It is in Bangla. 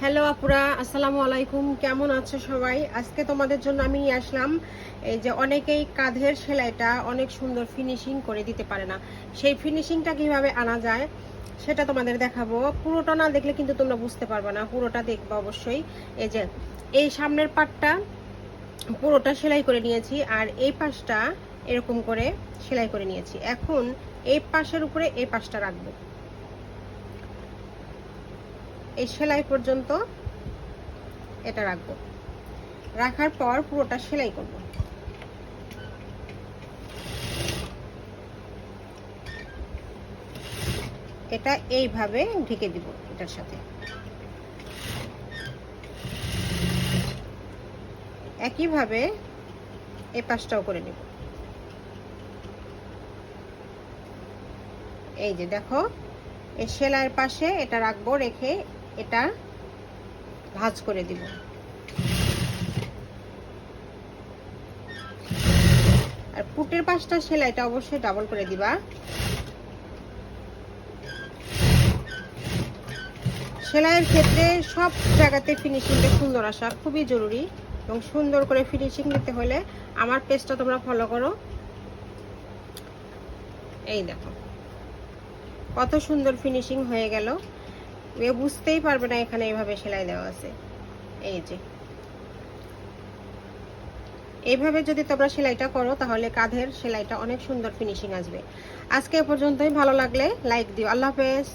হ্যালো আপুরা, আসসালামু আলাইকুম। কেমন আছো সবাই? আজকে তোমাদের জন্য আমি নিয়ে আসলাম এই যে অনেকেই কাঁধের সেলাইটা অনেক সুন্দর ফিনিশিং করে দিতে পারে না, সেই ফিনিশিংটা কিভাবে আনা যায় সেটা তোমাদের দেখাবো। পুরোটা না দেখলে কিন্তু তোমরা বুঝতে পারবে না, পুরোটা দেখবা অবশ্যই। এই যে এই সামনের পাটটা পুরোটা সেলাই করে নিয়েছি, আর এই পাশটা এরকম করে সেলাই করে নিয়েছি। এখন এই পাশের উপরে এই পাশটা রাখবো, এই সেলাই পর্যন্ত এটা রাখবো। রাখার পর পুরোটা সেলাই করব। এটা এইভাবে ঢেকে দিব এটার সাথে। একইভাবে এই পাশটাও করে নেব। এই যে দেখো, এই সেলাইয়ের পাশে এটা রাখবো, রেখে এটা ভাঁজ করে দিব। আর পুটের পাশটা সেলাইটা অবশ্যই ডাবল করে দিবা। সেলাইয়ের ক্ষেত্রে সব জায়গাতে ফিনিশিংটা সুন্দর আসা খুবই জরুরি, এবং সুন্দর করে ফিনিশিং দিতে হলে আমার পেজটা তোমরা ফলো করো। এই দেখো কত সুন্দর ফিনিশিং হয়ে গেল, বুঝতেই পারবে না এখানে এইভাবে সেলাই দেওয়া আছে। এই যে এইভাবে যদি তোমরা সেলাইটা করো তাহলে কাঁধের সেলাইটা অনেক সুন্দর ফিনিশিং আসবে। আজকে এ পর্যন্তই। ভালো লাগলে লাইক দিও। আল্লাহ হাফেজ।